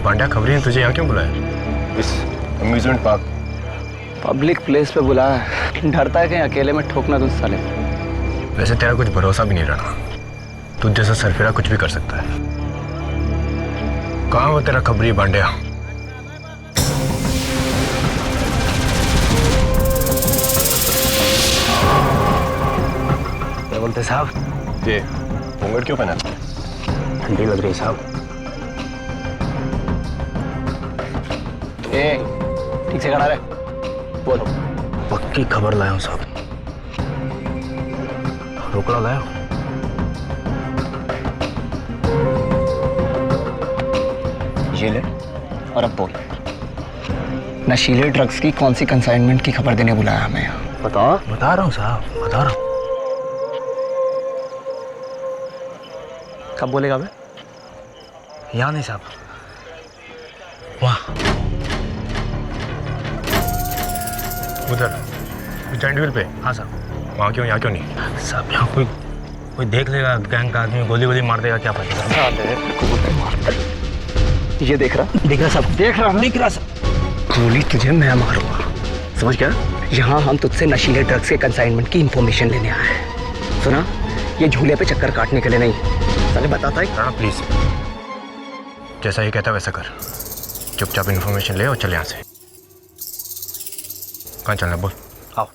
पांड्या, खबरी ने तुझे यहाँ क्यों बुलाया? इस अम्यूजमेंट पार्क पब्लिक प्लेस पे बुलाया है। डरता है कहीं अकेले में ठोकना तुझ साले। वैसे तेरा कुछ भरोसा भी नहीं रहा। तुझ जैसा सरफिरा कुछ भी कर सकता है। कहाँ वो तेरा खबरी पांड्या? क्या बोलते साहब? ये घूंघट क्यों पहना? ठंडी लग रही साहब। ठीक से खड़ा रहे। बोलो। पक्की खबर लाया हूँ साहब। रोकड़ा लाया हूँ। ये ले और अब बोल, नशीले ड्रग्स की कौन सी कंसाइनमेंट की खबर देने बुलाया हमें यहाँ? बता रहा हूँ साहब, बता रहा हूँ। कब बोलेगा बे? यहाँ नहीं साहब, वहाँ उधर जॉइंट व्हील पे। हाँ साहब, वहाँ क्यों, यहाँ क्यों नहीं? साहब यहाँ कोई देख लेगा, गैंग का आदमी गोली गोली मार देगा, क्या पता। ये देख रहा सब, देख रहा सब। गोली तुझे मैं मारूंगा, समझ गया? यहाँ हम तुझसे नशीले ड्रग्स के कंसाइनमेंट की इंफॉर्मेशन लेने आए हैं। सुना, ये झूले पे चक्कर काटने के लिए नहीं। साले बताता है। राणा प्लीज, जैसा ही कहता वैसा कर। चुपचाप इन्फॉर्मेशन ले और चले यहाँ से। कहाँ चलना बोल? आओ।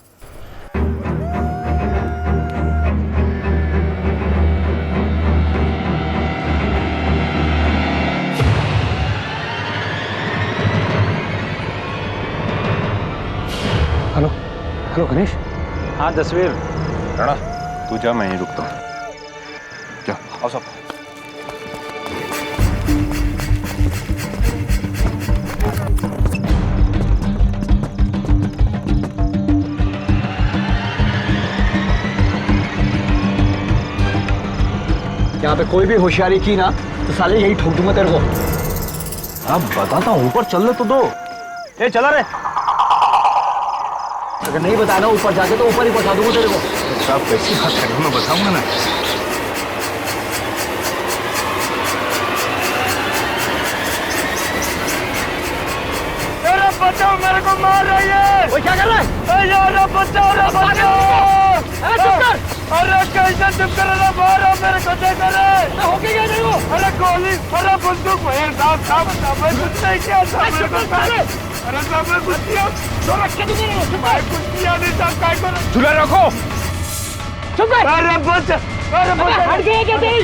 Hello hello Ganesh. हाँ तस्वीर। राणा तू जा, मैं यहीं रुकता हूँ। जा आओ सब। यहाँ पे कोई भी होशियारी की ना तो साले यही ठोक दूंगा तेरे को। अब बताता हूँ, ऊपर चलने तो दो। ए चला रे। अगर नहीं बताया ना ऊपर जाके तो ऊपर ही पहुंचा दूंगा तेरे को। साहब कैसी बात करें, मैं बताऊंगा ना। बचाओ, मेरे को मार रही है। वो क्या कर रहा है? यार बचाओ रे, बचाओ। अरे चुप कर। अरे कैसे चुप कर रहा? मारो मेरे को, दे करे। होके गया नहीं वो। अरे गोली, अरे बंदूक। साहब साहब मैं कुछ नहीं किया साहब, मेरे को अरे साहब मैं कुछ किया तो रख के दूंगा। मैं कुछ किया नहीं साहब, काय करो? झूला रखो। चुप कर। अरे बच, अरे बच। हट गया क्या तेरी?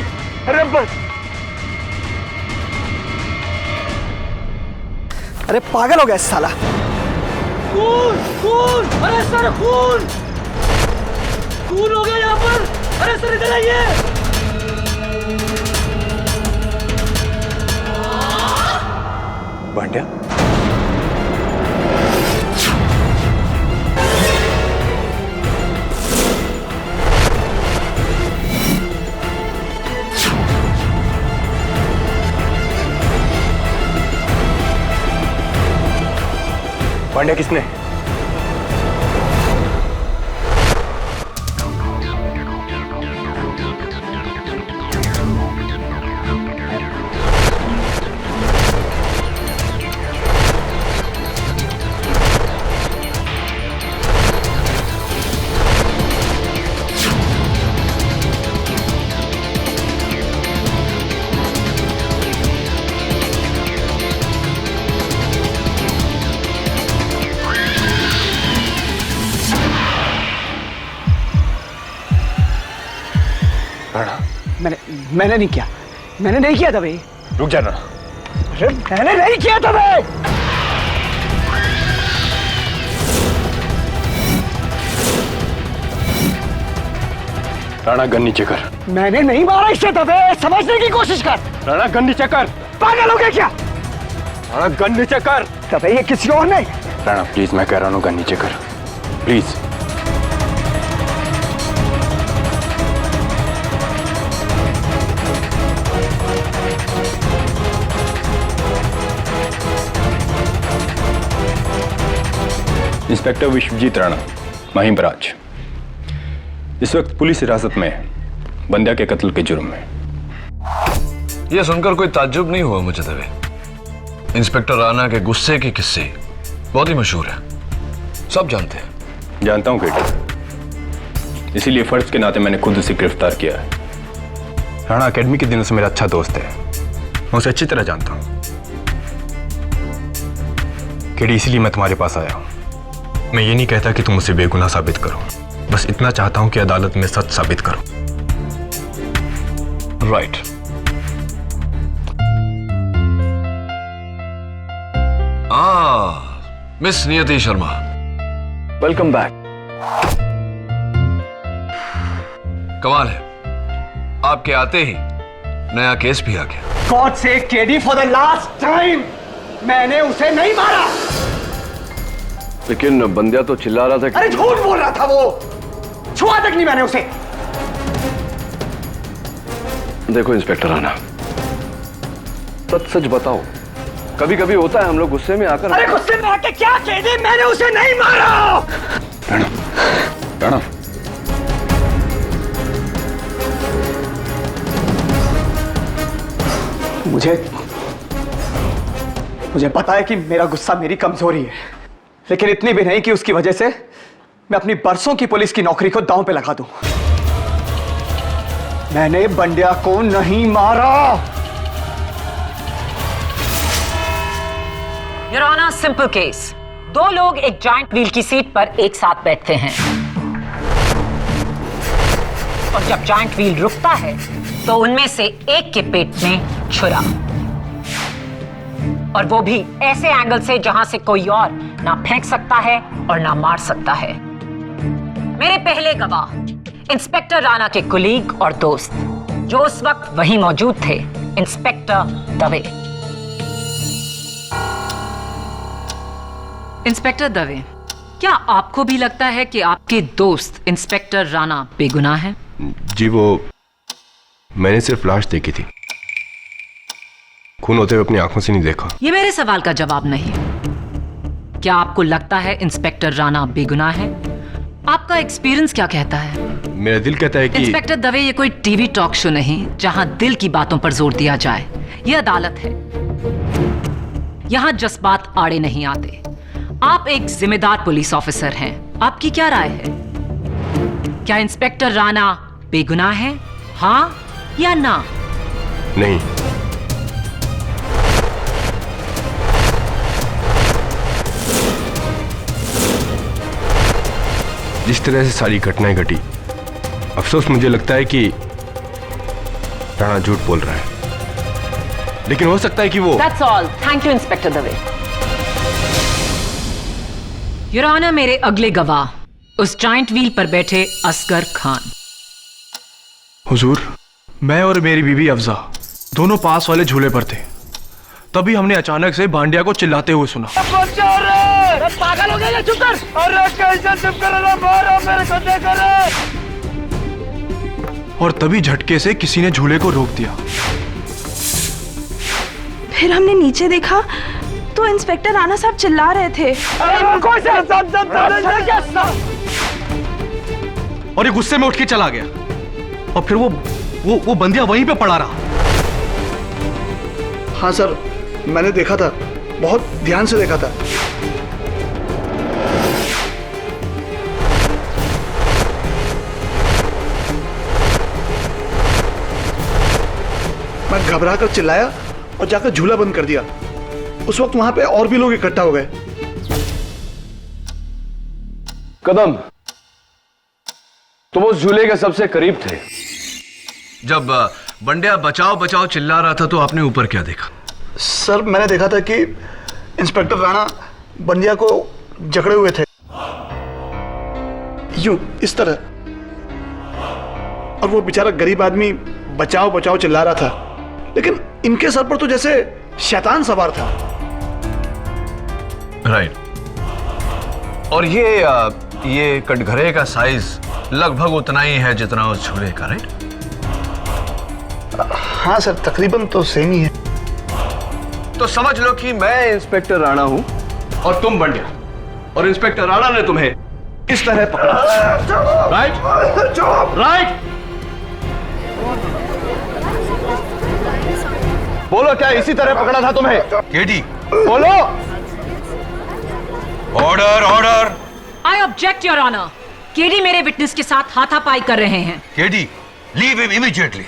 अरे बच। अरे पागल हो गया साला। खून खून, अरे सर खून, खून हो गया यहाँ पर। अरे सर इधर आइए। पांड्या पांड्या किसने? मैंने नहीं किया, मैंने नहीं किया था भाई। रुक जा राणा। अरे मैंने नहीं किया था भाई। राणा गन नीचे कर। मैंने नहीं मारा इसे दबे, समझने की कोशिश कर। राणा गन नीचे कर। पागल हो गया क्या? राणा गन नीचे कर। दबे ये किसी और ने। राणा प्लीज, मैं कह रहा हूँ गन नीचे कर प्लीज। इंस्पेक्टर विश्वजीत राणा, महिम बराज, इस वक्त पुलिस हिरासत में है बंद्या के कत्ल के जुर्म में। यह सुनकर कोई ताज्जुब नहीं हुआ मुझे दबे। इंस्पेक्टर राणा के गुस्से के किस्से बहुत ही मशहूर है, सब जानते हैं। जानता हूं केडी, इसीलिए फर्ज के नाते मैंने खुद उसे गिरफ्तार किया है। राणा एकेडमी के दिनों से मेरा अच्छा दोस्त है, मैं उसे अच्छी तरह जानता हूं। केडी, इसीलिए मैं तुम्हारे पास आया हूं। मैं ये नहीं कहता कि तुम उसे बेगुनाह साबित करो, बस इतना चाहता हूं कि अदालत में सच साबित करो। राइट। मिस नियति शर्मा, वेलकम बैक। कमाल है, आपके आते ही नया केस भी आ गया। गॉड से KD, for the last time, मैंने उसे नहीं मारा। लेकिन बंदिया तो चिल्ला रहा था कि... अरे झूठ बोल रहा था वो, छुआ तक नहीं मैंने उसे। देखो इंस्पेक्टर राणा, सच सच बताओ, कभी कभी होता है हम लोग गुस्से में आकर... अरे गुस्से में आके क्या केडी, मैंने उसे नहीं मारा। राणा, राणा, मुझे पता है कि मेरा गुस्सा मेरी कमजोरी है, लेकिन इतनी भी नहीं कि उसकी वजह से मैं अपनी बरसों की पुलिस की नौकरी को दांव पे लगा दूं। मैंने बंडिया को नहीं मारा। Your honour, simple case. दो लोग एक जॉइंट व्हील की सीट पर एक साथ बैठते हैं और जब जॉइंट व्हील रुकता है तो उनमें से एक के पेट में छुरा, और वो भी ऐसे एंगल से जहां से कोई और ना फेंक सकता है और ना मार सकता है। मेरे पहले गवाह इंस्पेक्टर राणा के कुलीग और दोस्त जो उस वक्त वहीं मौजूद थे, इंस्पेक्टर दवे। इंस्पेक्टर दवे, क्या आपको भी लगता है कि आपके दोस्त इंस्पेक्टर राणा बेगुनाह हैं? जी, वो मैंने सिर्फ लाश देखी थी, खून होते हुए अपनी आंखों से नहीं देखा। ये मेरे सवाल का जवाब नहीं। क्या आपको लगता है इंस्पेक्टर राणा बेगुनाह है? आपका एक्सपीरियंस क्या कहता है? मेरा दिल कहता है कि... इंस्पेक्टर दवे, ये कोई टीवी टॉक शो नहीं जहां दिल की बातों पर जोर दिया जाए। ये अदालत है, यहां जज्बात आड़े नहीं आते। आप एक जिम्मेदार पुलिस ऑफिसर हैं, आपकी क्या राय है? क्या इंस्पेक्टर राणा बेगुनाह है, हाँ या ना? नहीं। जिस तरह से सारी घटनाएं घटी, अफसोस मुझे लगता है कि राणा झूठ बोल रहा है, लेकिन हो सकता है कि वो... That's all. Thank you, inspector Dave. Your honour, मेरे अगले गवाह उस जॉइंट व्हील पर बैठे असगर खान। हुजूर, मैं और मेरी बीवी अफजा दोनों पास वाले झूले पर थे, तभी हमने अचानक से भांडिया को चिल्लाते हुए सुना। पागल हो गया, चुप कर। अरे कैसे चुप कर रहा, मारो मेरे को, देख रहे। और तभी झटके से किसी ने झूले को रोक दिया। फिर हमने नीचे देखा तो इंस्पेक्टर राणा साहब चिल्ला रहे थे। और ये गुस्से में उठ के चला गया, और फिर वो बंदिया वहीं पे पड़ा रहा। हाँ सर, मैंने देखा था, बहुत ध्यान से देखा था। मैं घबरा कर चिल्लाया और जाकर झूला बंद कर दिया। उस वक्त वहां पे और भी लोग इकट्ठा हो गए। कदम, तुम उस झूले के सबसे करीब थे। जब बंडिया बचाओ बचाओ चिल्ला रहा था तो आपने ऊपर क्या देखा? सर, मैंने देखा था कि इंस्पेक्टर राणा बंदिया को जकड़े हुए थे, यूं इस तरह, और वो बेचारा गरीब आदमी बचाओ बचाओ चिल्ला रहा था, लेकिन इनके सर पर तो जैसे शैतान सवार था। राइट। और ये कटघरे का साइज लगभग उतना ही है जितना उस झूले का, राइट? हाँ सर, तकरीबन तो सेम ही है। तो समझ लो कि मैं इंस्पेक्टर राणा हूं और तुम बंडिया, और इंस्पेक्टर राणा ने तुम्हें इस तरह पकड़ा, राइट? राइट? बोलो, क्या इसी तरह पकड़ा था तुम्हें? केडी, बोलो। Order order. I object your honour. KD मेरे विटनेस के साथ हाथापाई कर रहे हैं। KD, leave him immediately.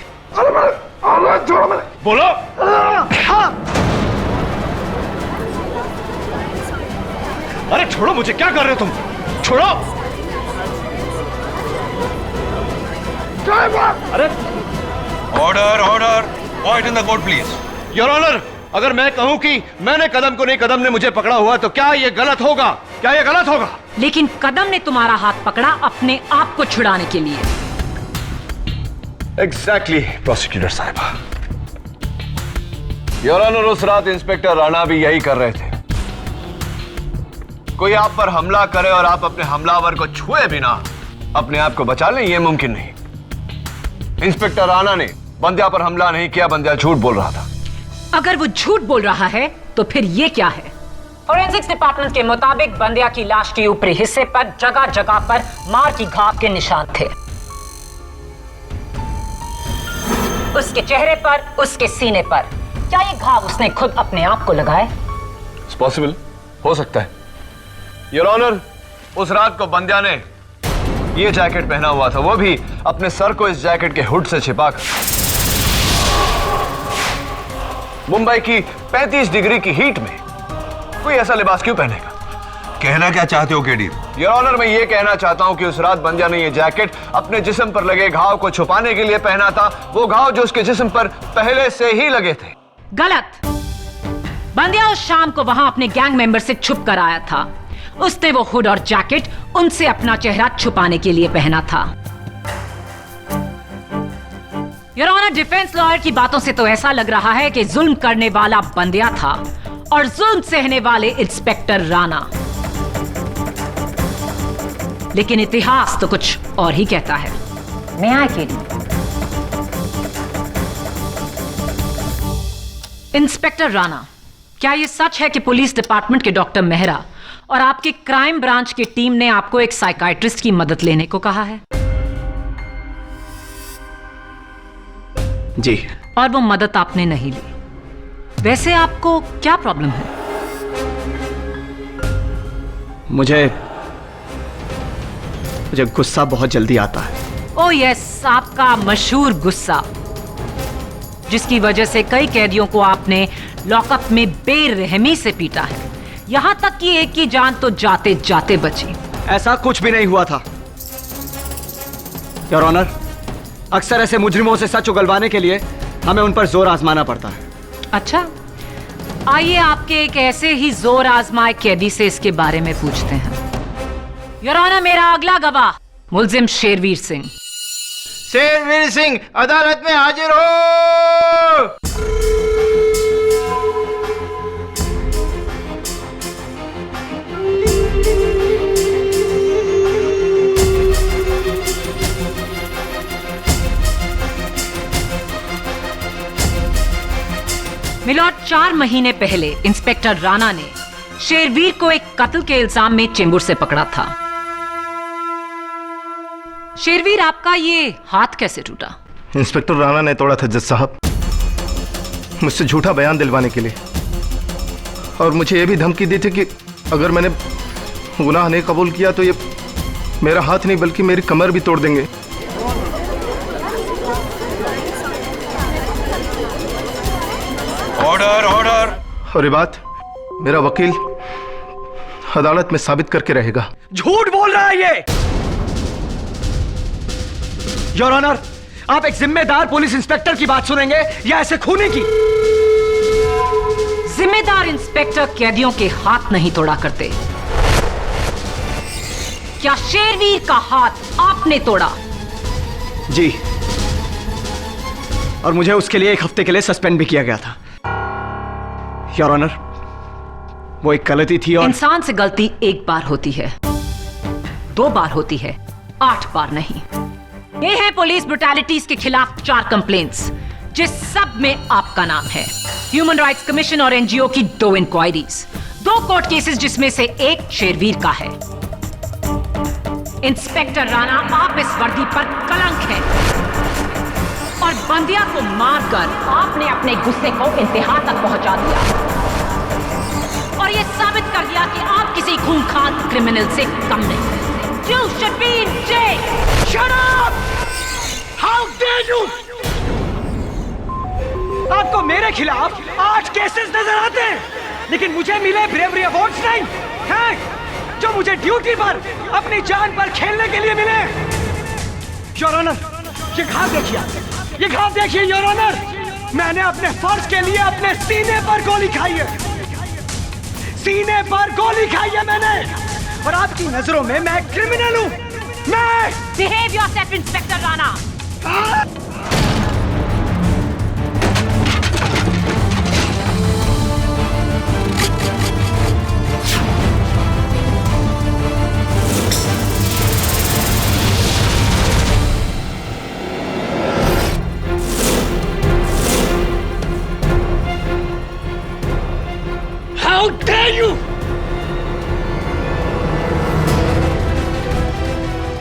बोलो। अरे छोड़ो मुझे, क्या कर रहे हो तुम? छोड़ो। अरे order order. Point in the court please. Your honour, अगर मैं कहूं कि मैंने कदम को नहीं, कदम ने मुझे पकड़ा हुआ, तो क्या ये गलत होगा? क्या ये गलत होगा? लेकिन कदम ने तुम्हारा हाथ पकड़ा अपने आप को छुड़ाने के लिए। एग्जैक्टली प्रोसिक्यूटर साहिबा। योर ऑनर, उस रात इंस्पेक्टर राणा भी यही कर रहे थे। कोई आप पर हमला करे और आप अपने हमलावर को छुए बिना अपने आप को बचा लें, यह मुमकिन नहीं। इंस्पेक्टर राणा ने बंद्या पर हमला नहीं किया, बंद्या झूठ बोल रहा था। अगर वो झूठ बोल रहा है तो फिर ये क्या है? फोरेंसिक्स डिपार्टमेंट के मुताबिक बंद्या की लाश के ऊपरी हिस्से पर जगह जगह पर मार की घाव के निशान थे। उसके चेहरे पर, उसके सीने पर। क्या ये घाव उसने खुद अपने आप को लगाए? इट्स पॉसिबल, हो सकता है। योर ऑनर, उस रात को बंद्या ने ये जैकेट पहना हुआ था, वो भी अपने सर को इस जैकेट के हुड से छिपाकर। मुंबई की 35 डिग्री की हीट में कोई ऐसा लिबास क्यों पहनेगा? कहना क्या चाहते हो केडी? योर ऑनर, मैं ये कहना चाहता हूं कि उस रात बंद्या ने ये जैकेट अपने जिस्म पर लगे घाव को छुपाने के लिए पहना था, वो घाव जो उसके जिस्म पर पहले से ही लगे थे। गलत। बंद्या उस शाम को वहां अपने गैंग मेंबर से छुप कर आया था। उसने वो हुड और जैकेट उनसे अपना चेहरा छुपाने के लिए पहना था। योर ऑनर, डिफेंस लॉयर की बातों से तो ऐसा लग रहा है कि जुल्म करने वाला बंद्या था और जुल्म सहने वाले इंस्पेक्टर राणा। लेकिन इतिहास तो कुछ और ही कहता है। मैं आए केडी। इंस्पेक्टर राणा, क्या यह सच है कि पुलिस डिपार्टमेंट के डॉक्टर मेहरा और आपकी क्राइम ब्रांच की टीम ने आपको एक साइकाइट्रिस्ट की मदद लेने को कहा है? जी। और वो मदद आपने नहीं ली। वैसे आपको क्या प्रॉब्लम है? मुझे गुस्सा बहुत जल्दी आता है। ओह यस, आपका मशहूर गुस्सा, जिसकी वजह से कई कैदियों को आपने लॉकअप में बेरहमी से पीटा है। यहां तक कि एक की जान तो जाते जाते बची। ऐसा कुछ भी नहीं हुआ था योर ऑनर। अक्सर ऐसे मुजरिमों से सच उगलवाने के लिए हमें उन पर जोर आजमाना पड़ता है। अच्छा, आइए आपके एक ऐसे ही जोर आजमाए कैदी से इसके बारे में पूछते हैं। योर ऑनर, मेरा अगला गवाह मुलजिम शेरवीर सिंह। शेरवीर सिंह, अदालत में हाजिर हो। मिलॉर्ड, 4 महीने पहले इंस्पेक्टर राणा ने शेरवीर को एक कत्ल के इल्जाम में चेंबूर से पकड़ा था। शेरवीर, आपका ये हाथ कैसे टूटा? इंस्पेक्टर राणा ने तोड़ा था जज साहब, मुझसे झूठा बयान दिलवाने के लिए, और मुझे ये भी धमकी दी थी कि अगर मैंने गुनाह नहीं कबूल किया तो ये मेरा हाथ नहीं बल्कि मेरी कमर भी तोड़ देंगे। Order order. और ये बात मेरा वकील अदालत में साबित करके रहेगा। झूठ बोल रहा है ये। योर ऑनर, आप एक जिम्मेदार पुलिस इंस्पेक्टर की बात सुनेंगे या ऐसे खूनी की? जिम्मेदार इंस्पेक्टर कैदियों के हाथ नहीं तोड़ा करते। क्या शेरवीर का हाथ आपने तोड़ा? जी, और मुझे उसके लिए 1 हफ्ते के लिए सस्पेंड भी किया गया था। योर ऑनर, वो एक गलती थी और इंसान से गलती एक बार होती है, 2 बार होती है, 8 बार नहीं। ये है पुलिस ब्रुटैलिटीज के खिलाफ 4 कंप्लेंट्स, जिस सब में आपका नाम है। ह्यूमन राइट्स कमीशन और एनजीओ की 2 इंक्वायरीज, 2 कोर्ट केसेस जिसमें से एक शेरवीर का है। इंस्पेक्टर राणा, आप इस वर्दी पर कलंक है और बंदिया को मारकर आपने अपने गुस्से को इंतहा तक पहुंचा दिया। और ये साबित कर दिया कि आप किसी खूंखार क्रिमिनल से कम नहीं। You should be in jail. Shut up! How dare you! आपको मेरे खिलाफ 8 केसेस नजर आते हैं, लेकिन मुझे मिले ब्रेवरी अवार्ड्स नहीं हैं, जो मुझे ड्यूटी पर अपनी जान पर खेलने के लिए मिले। योर ऑनर, ये घाव देखिए, ये घाव देखिए योर ऑनर। मैंने अपने फर्ज के लिए अपने सीने पर गोली खाई है, सीने पर गोली खाई है मैंने, और आपकी नजरों में मैं क्रिमिनल हूं। मैं Behave yourself, inspector Rana. How dare you!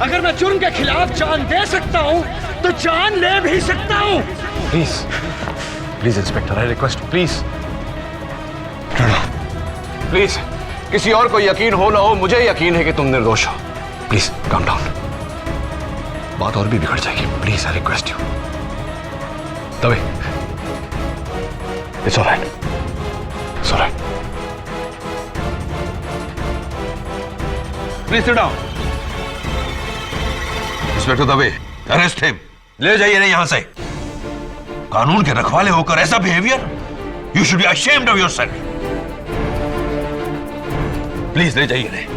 अगर मैं जुर्म के खिलाफ जान दे सकता हूं, तो जान ले भी सकता हूं। Please please inspector, I request, please please, किसी और को यकीन हो ना हो, मुझे यकीन है कि तुम निर्दोष हो। प्लीज काम डाउन, बात और भी बिगड़ जाएगी। Please I request you. तभी it's alright, it's alright. Please sit down. Inspector Dave, arrest him, ले जाइए नहीं यहां से। कानून के रखवाले होकर ऐसा behaviour, you should be ashamed of yourself. Please ले जाइए नहीं।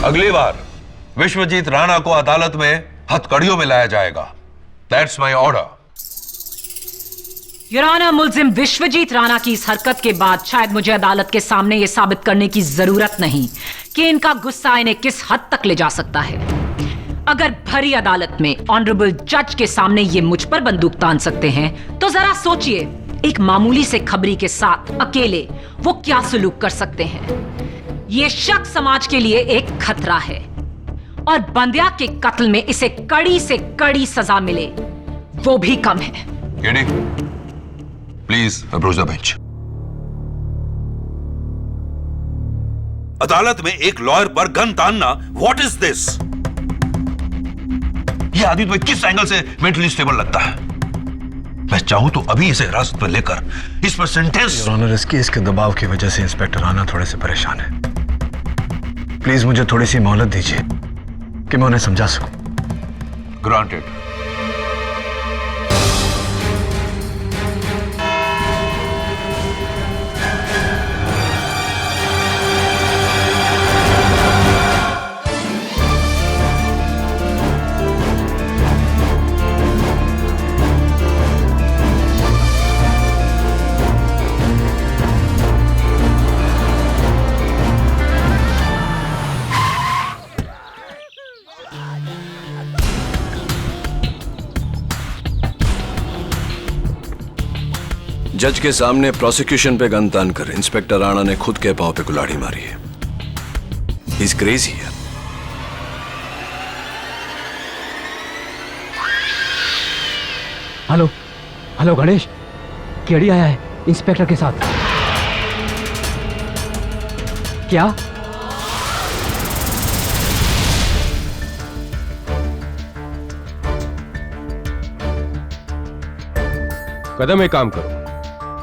अगली बार विश्वजीत राणा को अदालत में हथकड़ियों में लाया जाएगा। That's my order. Your honour, मुल्जिम विश्वजीत राणा की इस हरकत के बाद शायद मुझे अदालत के सामने यह साबित करने की जरूरत नहीं कि इनका गुस्सा इन्हें किस हद तक ले जा सकता है। अगर भरी अदालत में ऑनरेबल जज के सामने ये मुझ पर बंदूक तान सकते हैं, तो जरा सोचिए एक मामूली से खबरी के साथ अकेले वो क्या सुलूक कर सकते हैं। ये शख्स समाज के लिए एक खतरा है, और बंदिया के कत्ल में इसे कड़ी से कड़ी सजा मिले वो भी कम है। Please approach the bench. अदालत में एक लॉयर पर गन तानना, व्हाट इज दिस? यह आदमी तुम्हें किस एंगल से मेंटली स्टेबल लगता है? मैं चाहूं तो अभी इसे हिरासत में लेकर इस पर सेंटेंस। योर ऑनर, इस केस के दबाव की वजह से इंस्पेक्टर राणा थोड़े से परेशान है। प्लीज मुझे थोड़ी सी मोहलत दीजिए कि मैं उन्हें समझा सकूं। ग्रांटेड। जज के सामने प्रोसिक्यूशन पे गन तान कर इंस्पेक्टर राणा ने खुद के पांव पे कुल्हाड़ी मारी है। ही इज क्रेजी है। हेलो हेलो गणेश, केडी आया है इंस्पेक्टर के साथ। क्या? कदम एक काम करो,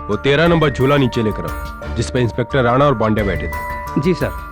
वो 13 नंबर झूला नीचे लेकर आओ, जिस पे इंस्पेक्टर राणा और बांडे बैठे थे। जी सर।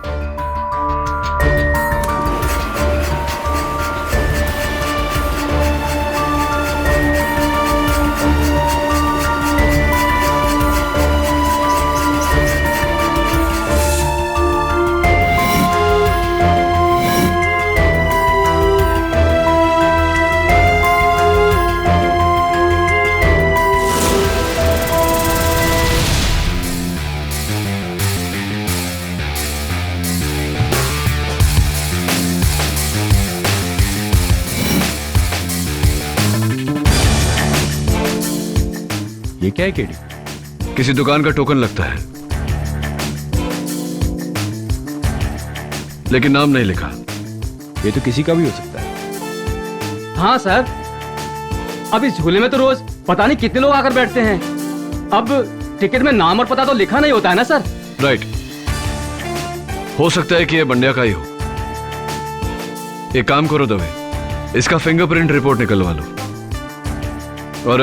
ये क्या है केडी? किसी दुकान का टोकन लगता है, लेकिन नाम नहीं लिखा। ये तो किसी का भी हो सकता है। हाँ सर, अब इस झूले में तो रोज पता नहीं कितने लोग आकर बैठते हैं। अब टिकट में नाम और पता तो लिखा नहीं होता है ना सर। राइट, हो सकता है कि ये बंड्या का ही हो। एक काम करो दवे, इसका फिंगरप्रिंट रिपोर्ट निकलवा लो। और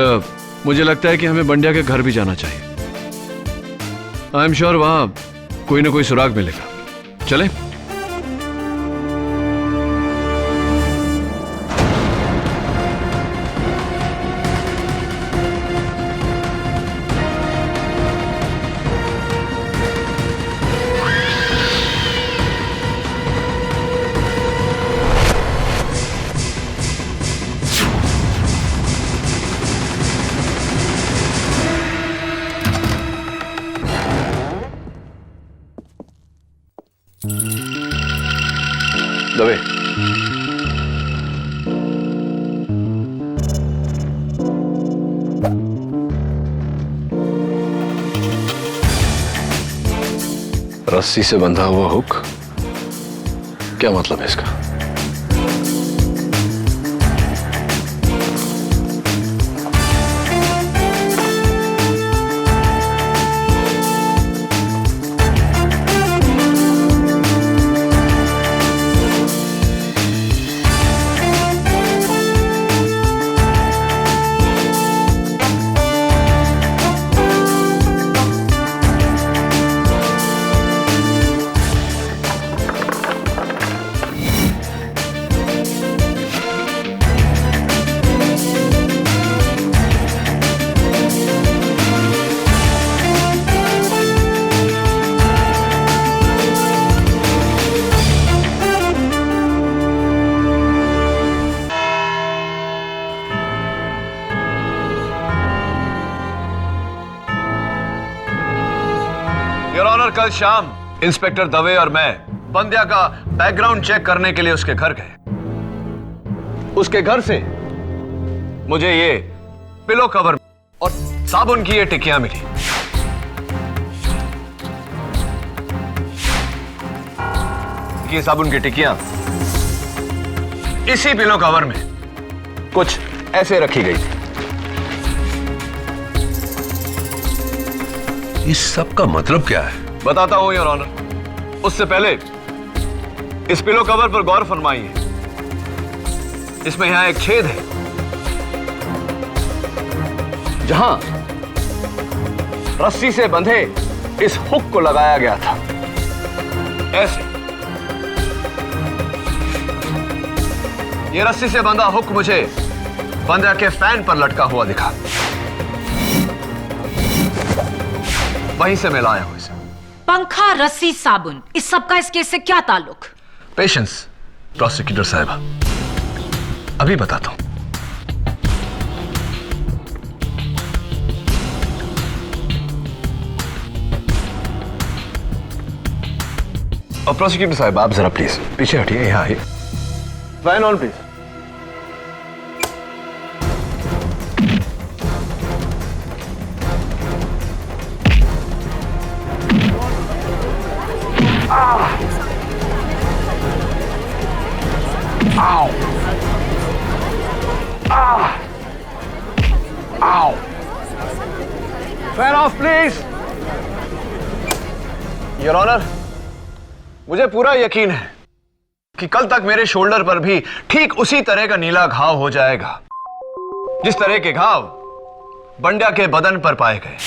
मुझे लगता है कि हमें बंड्या के घर भी जाना चाहिए। आई एम श्योर वहां कोई ना कोई सुराग मिलेगा। चले? दवे, रस्सी से बंधा हुआ हुक, क्या मतलब है इसका? योर ऑनर, कल शाम इंस्पेक्टर दवे और मैं बंद्या का बैकग्राउंड चेक करने के लिए उसके घर गए। उसके घर से मुझे ये पिलो कवर और साबुन की ये टिक्कियां मिली। ये साबुन की टिक्कियां इसी पिलो कवर में कुछ ऐसे रखी गई थी। इस सब का मतलब क्या है? बताता हूं योर ऑनर। उससे पहले इस पिलो कवर पर गौर फरमाइए। इसमें यहां एक छेद है जहां रस्सी से बंधे इस हुक को लगाया गया था। ऐसे ये रस्सी से बंधा हुक मुझे बंद्या के फैन पर लटका हुआ दिखा। वहीं से मैं लाया हूं इसे। पंखा, रस्सी, साबुन, इस सब का इस केस से क्या ताल्लुक? पेशेंस प्रोसिक्यूटर साहिबा, अभी बताता हूं। और प्रोसिक्यूटर साहिबा, आप जरा प्लीज पीछे हटिए, यहां आइए। Fan on please. Fan off please. Your honour, मुझे पूरा यकीन है कि कल तक मेरे शोल्डर पर भी ठीक उसी तरह का नीला घाव हो जाएगा जिस तरह के घाव बंड्या के बदन पर पाए गए।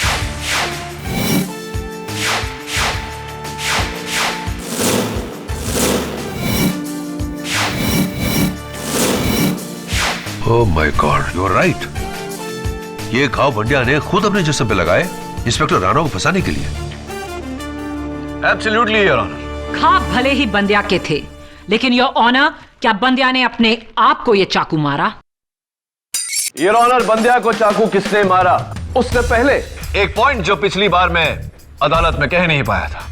Oh my god, you are right. ये घाव बंड्या ने खुद अपने जिस्म पे लगाए इंस्पेक्टर राणा को फंसाने के लिए। Absolutely your honour. घाव भले ही बंद्या के थे, लेकिन योर ऑनर, क्या बंद्या ने अपने आप को यह चाकू मारा? योर ऑनर, बंद्या को चाकू किसने मारा उससे पहले एक पॉइंट जो पिछली बार मैं अदालत में कह नहीं पाया था।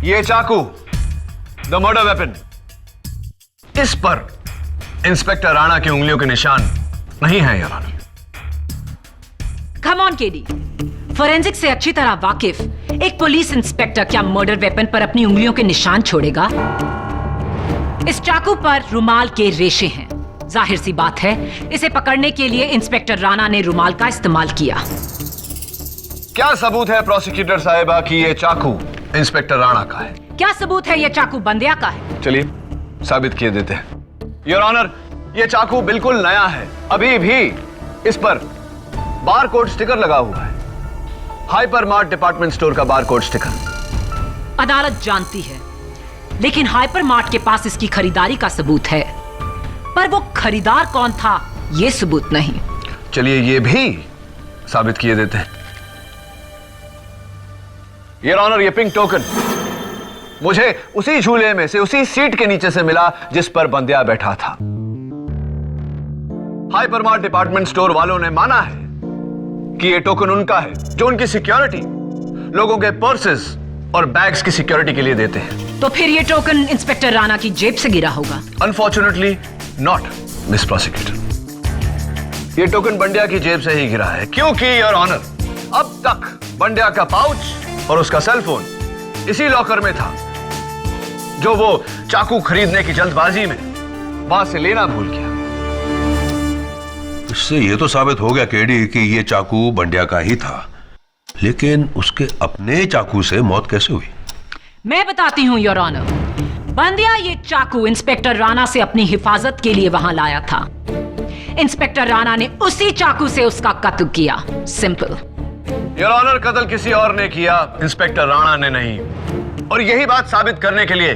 यह चाकू, द मर्डर वेपन, इस पर इंस्पेक्टर राणा की उंगलियों के निशान नहीं है your honour. Come on KD, forensic से अच्छी तरह वाकिफ एक पुलिस इंस्पेक्टर क्या मर्डर वेपन पर अपनी उंगलियों के निशान छोड़ेगा? इस चाकू पर रुमाल के रेशे हैं। जाहिर सी बात है इसे पकड़ने के लिए इंस्पेक्टर राणा ने रुमाल का इस्तेमाल किया। क्या सबूत है प्रोसिक्यूटर साहिबा कि ये चाकू इंस्पेक्टर राणा का है? क्या सबूत है ये चाकू बंदिया का है? चलिए साबित किए देते हैं। योर ऑनर, ये चाकू बिल्कुल नया है, अभी भी इस पर बारकोड स्टिकर लगा हुआ है, हाइपर मार्ट डिपार्टमेंट स्टोर का बारकोड स्टिकर। अदालत जानती है, लेकिन हाइपर मार्ट के पास इसकी खरीदारी का सबूत है, पर वो खरीदार कौन था ये सबूत नहीं। चलिए ये भी साबित किए देते हैं। योर ऑनर, ये पिंक टोकन मुझे उसी झूले में से, उसी सीट के नीचे से मिला जिस पर बंदिया बैठा था। हाइपरमार्ट डिपार्टमेंट स्टोर वालों ने माना है कि ये टोकन उनका है, जो उनकी सिक्योरिटी लोगों के पर्सेस और बैग्स की सिक्योरिटी के लिए देते हैं। तो फिर ये टोकन इंस्पेक्टर राणा की जेब से गिरा होगा? Unfortunately not, miss prosecutor. ये टोकन बंडिया की जेब से ही गिरा है, क्योंकि योर ऑनर अब तक बंडिया का पाउच और उसका सेलफोन इसी लॉकर में था, जो वो चाकू खरीदने की जल्दबाजी में वहां से लेना भूल गया। इससे यह तो साबित हो गया केडी कि यह चाकू बंडिया का ही था, लेकिन उसके अपने चाकू से मौत कैसे हुई? मैं बताती हूं योर ऑनर। बंदिया ये चाकू इंस्पेक्टर राणा से अपनी हिफाजत के लिए वहां लाया था। इंस्पेक्टर राणा ने उसी चाकू से उसका कत्ल किया, सिंपल। योर ऑनर, कत्ल किसी और ने किया, इंस्पेक्टर राणा ने नहीं। और यही बात साबित करने के लिए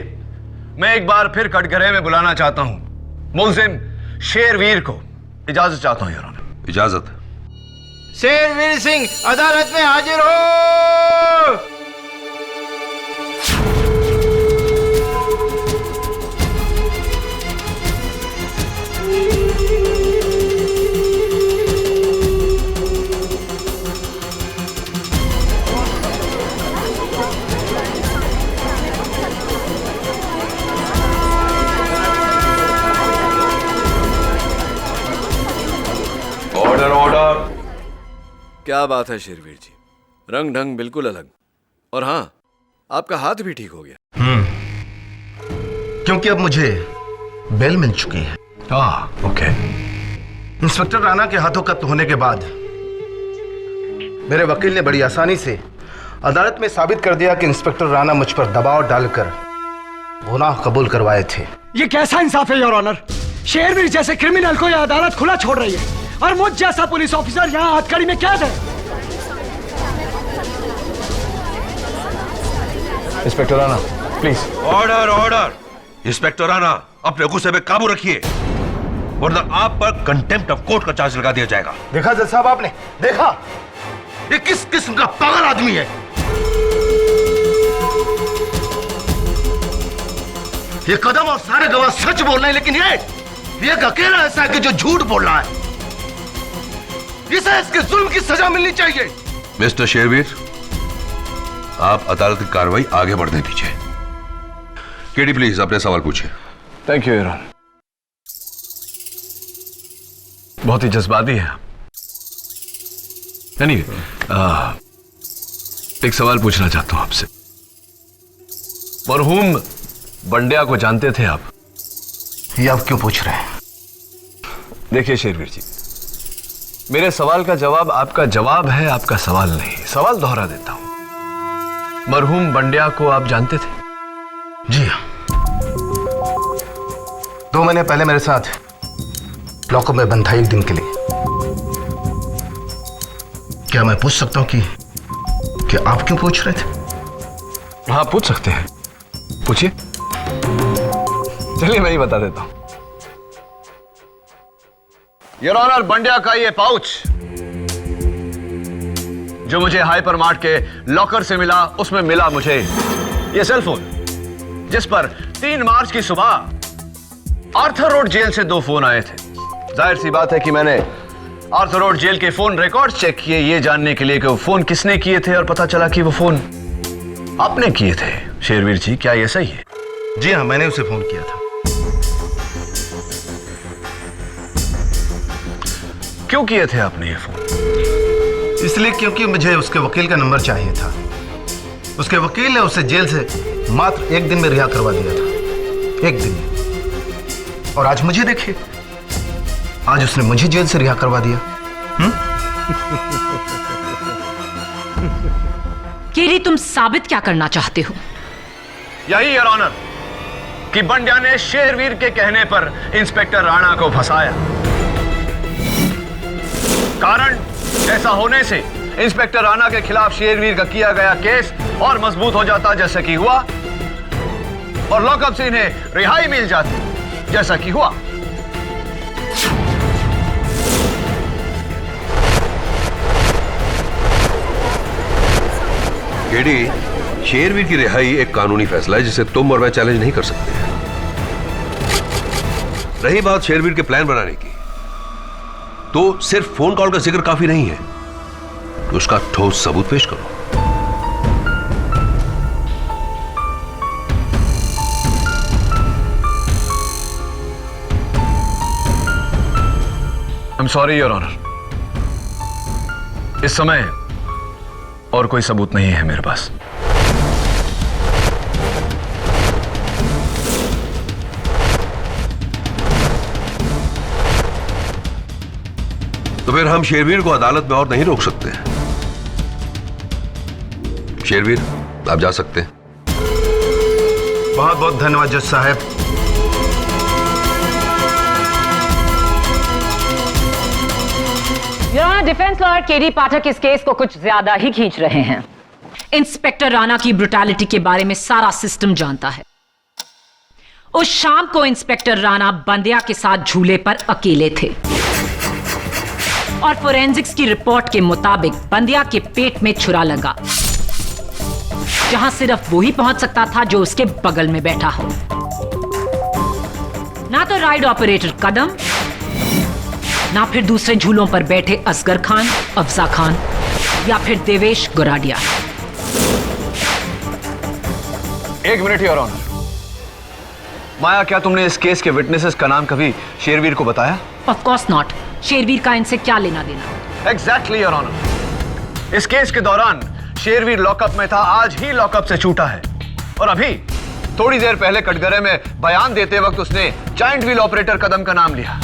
मैं एक बार फिर कटघरे में बुलाना चाहता हूं मुलजिम शेरवीर को। इजाजत चाहता हूं योर ऑनर। इजाजत। शेरवीर सिंह अदालत में हाजिर हो। Order order. क्या बात है शेरवीर जी, रंग ढंग बिल्कुल अलग। और हाँ, आपका हाथ भी ठीक हो गया। क्योंकि अब मुझे बेल मिल चुकी है। ओके। इंस्पेक्टर राणा के हाथों कत्ल होने के बाद मेरे वकील ने बड़ी आसानी से अदालत में साबित कर दिया कि इंस्पेक्टर राणा मुझ पर दबाव डालकर गुनाह कबूल करवाए थे। ये कैसा इंसाफ है योर ऑनर? शेरवीर जैसे क्रिमिनल को यह अदालत खुला छोड़ रही है और मुझ जैसा पुलिस ऑफिसर यहाँ हथकड़ी में कैद है। Inspector Rana please. Order order. Inspector Rana, अपने गुस्से पे काबू रखिए, वरना आप पर कंटेम्प्ट ऑफ कोर्ट का चार्ज लगा दिया जाएगा। देखा जज साहब, आपने देखा ये किस किस्म का पागल आदमी है। ये कदम और सारे गवाह सच बोल रहे हैं, लेकिन ये एक अकेला ऐसा है कि जो झूठ बोल रहा है। इसे इसके जुल्म की सजा मिलनी चाहिए। मिस्टर शेरवीर, आप अदालत की कार्रवाई आगे बढ़ने दीजिए। केडी प्लीज अपने सवाल पूछिए। Thank you your honour. बहुत ही जज्बाती है आप। एक सवाल पूछना चाहता हूं आपसे। मरहूम बंडिया को जानते थे आप? ये आप क्यों पूछ रहे हैं? देखिए शेरवीर जी, मेरे सवाल का जवाब आपका जवाब है, आपका सवाल नहीं। सवाल दोहरा देता हूं। मरहूम बंडिया को आप जानते थे? जी हाँ, 2 महीने पहले मेरे साथ लॉकअप में बंद था एक दिन के लिए। क्या मैं पूछ सकता हूं कि आप क्यों पूछ रहे थे? हाँ पूछ सकते हैं, पूछिए। चलिए मैं ही बता देता हूं। योर ऑनर, बंडिया का ये पाउच जो मुझे हाइपर मार्ट के लॉकर से मिला, उसमें मिला मुझे ये सेलफोन, जिस पर 3 मार्च की सुबह आर्थर रोड जेल से 2 फोन आए थे। जाहिर सी बात है कि मैंने आर्थर रोड जेल के फोन रिकॉर्ड्स चेक किए, ये जानने के लिए कि वो फोन किसने किए थे, और पता चला कि वो फोन आपने किए थे। शेरवीर जी, क्या ये सही है? जी हाँ, मैंने उसे फोन किया था। क्यों किए थे आपने ये फोन? इसलिए क्योंकि मुझे उसके वकील का नंबर चाहिए था। उसके वकील ने उसे जेल से मात्र 1 दिन में रिहा करवा दिया था, 1 दिन में। और आज मुझे देखिए, आज उसने मुझे जेल से रिहा करवा दिया। केरी, तुम साबित क्या करना चाहते हो? यही योर ऑनर कि बंड्या ने शेरवीर के कहने पर इंस्पेक्टर राणा को फंसाया। कारण ऐसा होने से इंस्पेक्टर राणा के खिलाफ शेरवीर का किया गया केस और मजबूत हो जाता जैसा कि हुआ, और लॉकअप से इन्हें रिहाई मिल जाती जैसा कि हुआ। केडी, शेरवीर की रिहाई एक कानूनी फैसला है जिसे तुम और मैं चैलेंज नहीं कर सकते। रही बात शेरवीर के प्लान बनाने की, तो सिर्फ फोन कॉल का जिक्र काफी नहीं है, तो उसका ठोस सबूत पेश करो। I'm sorry, योर ऑनर, इस समय और कोई सबूत नहीं है मेरे पास। तो फिर हम शेरवीर को अदालत में और नहीं रोक सकते। शेरवीर, आप जा सकते हैं। बहुत बहुत धन्यवाद जज साहब। डिफेंस लॉयर केडी पाठक इस केस को कुछ ज्यादा ही खींच रहे हैं। इंस्पेक्टर राणा की ब्रुटैलिटी के बारे में सारा सिस्टम जानता है। उस शाम को इंस्पेक्टर राणा बंदिया के साथ झूले पर अकेले थे और फोरेंसिक्स की रिपोर्ट के मुताबिक बंदिया के पेट में छुरा लगा, जहां सिर्फ वो ही पहुंच सकता था जो उसके बगल में बैठा हो। ना तो राइड ऑपरेटर कदम, ना फिर दूसरे झूलों पर बैठे असगर खान, अफजा खान या फिर Devesh Goradia. 1 minute your honour. Maya, क्या तुमने इस केस के विटनेसेस का नाम कभी शेरवीर को बताया? Of course not. शेरवीर का इनसे क्या लेना देना? Exactly your honour. इस केस के दौरान शेरवीर लॉकअप में था, आज ही लॉकअप से छूटा है, और अभी थोड़ी देर पहले कटघरे में बयान देते वक्त उसने जायंट व्हील ऑपरेटर कदम का नाम लिया।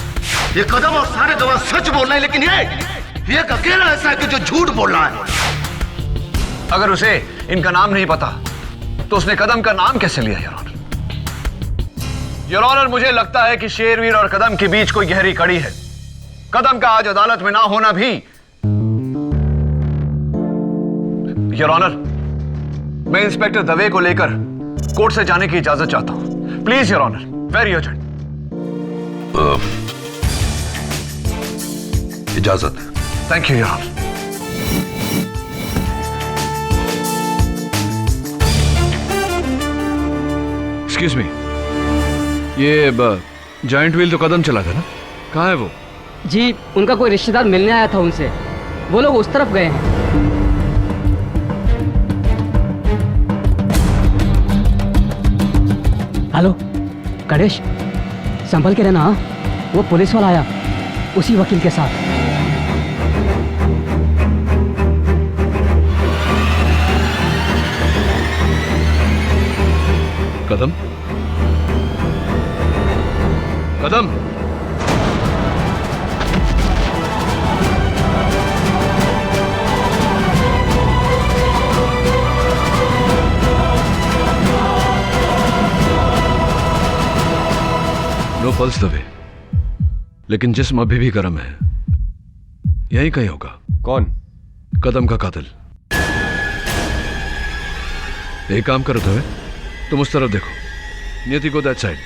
ये कदम और सारे गवाह सच बोल रहे हैं, लेकिन ये एक अकेला ऐसा है कि जो झूठ बोल रहा है। अगर उसे इनका नाम नहीं पता तो उसने कदम का नाम कैसे लिया योर ऑनर? योर ऑनर, मुझे लगता है कि शेरवीर और कदम के बीच कोई गहरी कड़ी है। कदम का आज अदालत में ना होना भी। योर ऑनर, मैं इंस्पेक्टर दवे को लेकर कोर्ट से जाने की इजाजत चाहता हूं। Please your honour, very urgent. इजाजत। Thank you your honour. Excuse me, ये जायंट व्हील तो कदम चला था ना, कहाँ है वो? जी, उनका कोई रिश्तेदार मिलने आया था उनसे, वो लोग उस तरफ गए हैं। हेलो गणेश, संभल के रहना। वो पुलिस वाला आया उसी वकील के साथ। कदम, कदम, नो पल्स दबे, लेकिन जिस्म अभी भी गर्म है। यही कहीं होगा। कौन? कदम का कातिल। एक काम करो दबे, तुम उस तरफ देखो, नियति को दैट साइड,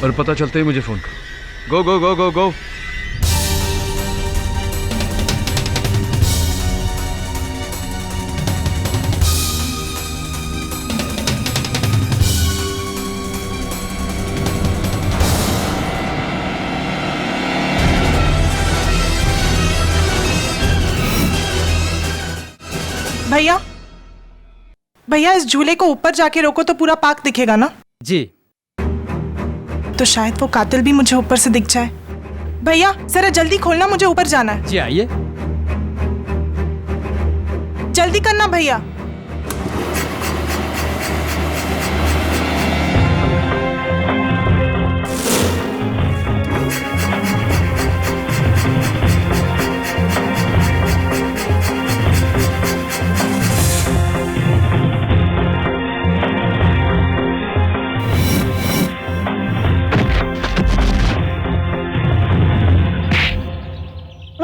और पता चलते ही मुझे फोन करो। गो गो गो गो गो। भैया, भैया इस झूले को ऊपर जाके रोको तो पूरा पार्क दिखेगा ना? जी। तो शायद वो कातिल भी मुझे ऊपर से दिख जाए। भैया जरा जल्दी खोलना, मुझे ऊपर जाना है। जी आइए। जल्दी करना भैया।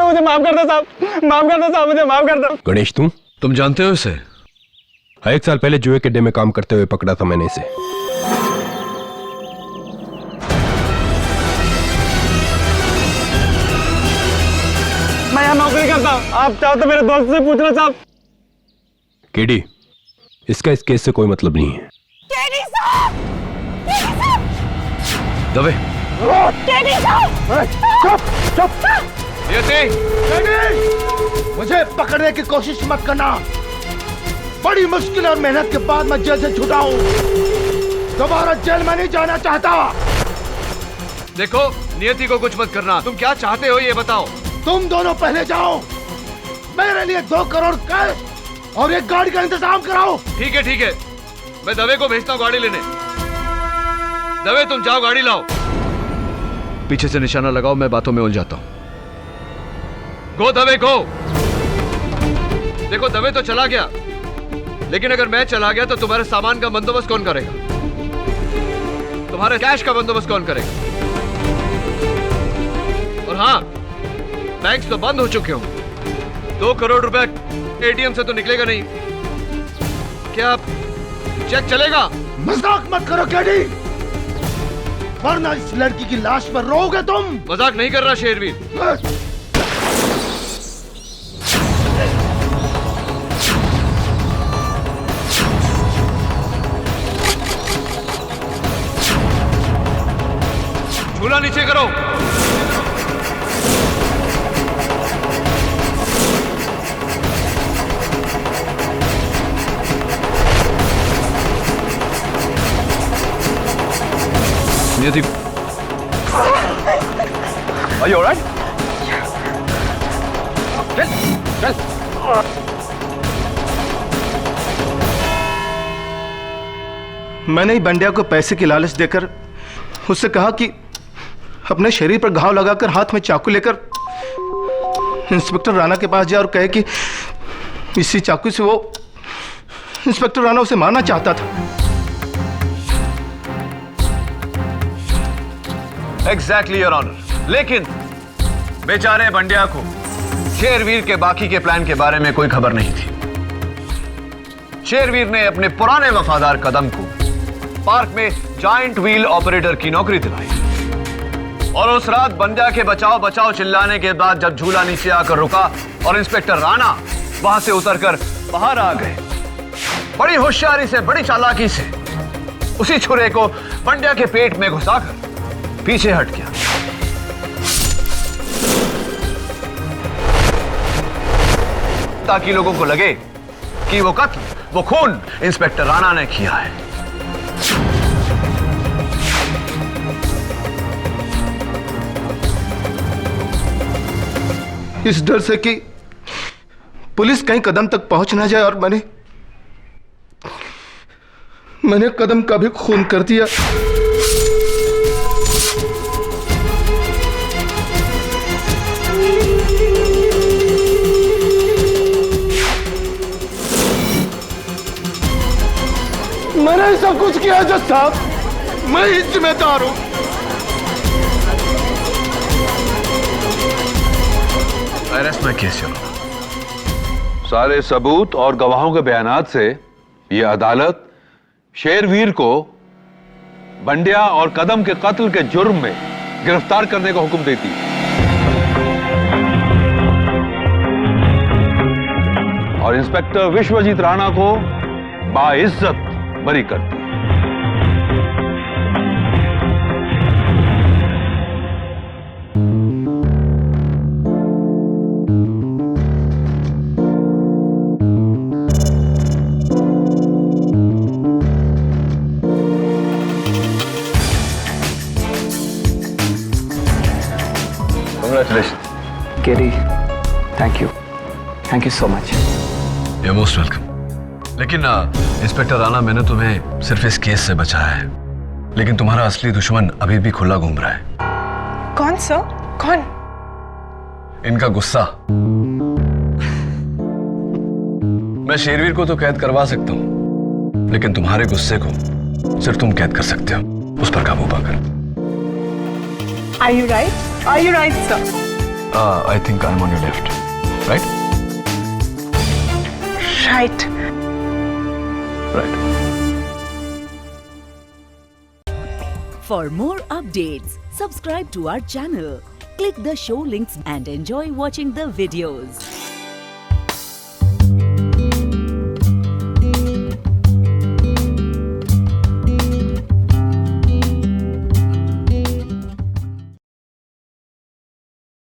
मुझे माफ कर दो साहब, माफ कर दो साहब, मुझे माफ कर दो। गणेश तुम जानते हो इसे? 1 साल पहले जुए के अड्डे में काम करते हुए पकड़ा था मैंने इसे। मैं यहाँ नौकरी करता हूँ, आप चाहो तो मेरे दोस्त से पूछ लो साहब। केडी, इसका इस केस से कोई मतलब नहीं है। केडी साहब! केडी साहब! दवे, केडी साहब! चुप चुप। मुझे पकड़ने की कोशिश मत करना। बड़ी मुश्किल और मेहनत के बाद मैं जेल से छूटा हूँ। दोबारा जेल में नहीं जाना चाहता। देखो, नियति को कुछ मत करना। तुम क्या चाहते हो ये बताओ। तुम दोनों पहले जाओ, मेरे लिए 2 करोड़ कैश और एक गाड़ी का इंतजाम कराओ। ठीक है, मैं दवे को भेजता हूँ गाड़ी लेने। दवे तुम जाओ, गाड़ी लाओ। पीछे से निशाना लगाओ, मैं बातों में उलझाता हूँ। गो दवे गो। देखो दवे तो चला गया, लेकिन अगर मैं चला गया तो तुम्हारे सामान का बंदोबस्त कौन करेगा? तुम्हारे कैश का बंदोबस्त कौन करेगा? और हाँ, बैंक तो बंद हो चुके हों। 2 करोड़ रुपए एटीएम से तो निकलेगा नहीं। क्या चेक चलेगा? मजाक मत करो केडी, वरना इस लड़की की लाश पर रोओगे तुम। मजाक नहीं कर रहा शेरवीर। झूला नीचे करो। नियति, Are you all right? चल। मैंने ही बंडिया को पैसे की लालच देकर उससे कहा कि अपने शरीर पर घाव लगाकर हाथ में चाकू लेकर इंस्पेक्टर राणा के पास जाए और कहे कि इसी चाकू से वो इंस्पेक्टर राणा उसे मारना चाहता था। Exactly, Your Honor। लेकिन बेचारे बंडिया को शेरवीर के बाकी के प्लान के बारे में कोई खबर नहीं थी। शेरवीर ने अपने पुराने वफादार कदम को पार्क में जायंट व्हील ऑपरेटर की नौकरी दिलाई, और उस रात बंडिया के बचाओ बचाओ चिल्लाने के बाद जब झूला नीचे आकर रुका और इंस्पेक्टर राणा वहां से उतरकर बाहर आ गए, बड़ी होशियारी से, बड़ी चालाकी से उसी छुरे को बंडिया के पेट में घुसाकर पीछे हट गया। ताकि लोगों को लगे कि वो कत्ल, वो खून इंस्पेक्टर राणा ने किया है। इस डर से कि पुलिस कहीं कदम तक पहुंच ना जाए, और मैंने कदम का भी खून कर दिया। मैंने सब कुछ किया जज साहब, मैं ही जिम्मेदार हूं। अरेस्ट में केस चलो। सारे सबूत और गवाहों के बयानात से यह अदालत शेरवीर को बंडिया और कदम के कत्ल के जुर्म में गिरफ्तार करने का हुक्म देती है और इंस्पेक्टर विश्वजीत राणा को बाइज्जत बरी करती है। Kerry, thank you so much. You're most welcome. लेकिन इंस्पेक्टर राणा, मैंने तुम्हें सिर्फ इस केस से बचाया है, लेकिन तुम्हारा असली दुश्मन अभी भी खुला घूम रहा है। कौन सर? कौन? इनका गुस्सा। मैं शेरवीर को तो कैद करवा सकता हूं, लेकिन तुम्हारे गुस्से को सिर्फ तुम कैद कर सकते हो, उस पर काबू पाकर। Are you right? Are you right, sir? I think I'm on your left, right? Right. Right. For more updates, subscribe to our channel, click the show links and enjoy watching the videos.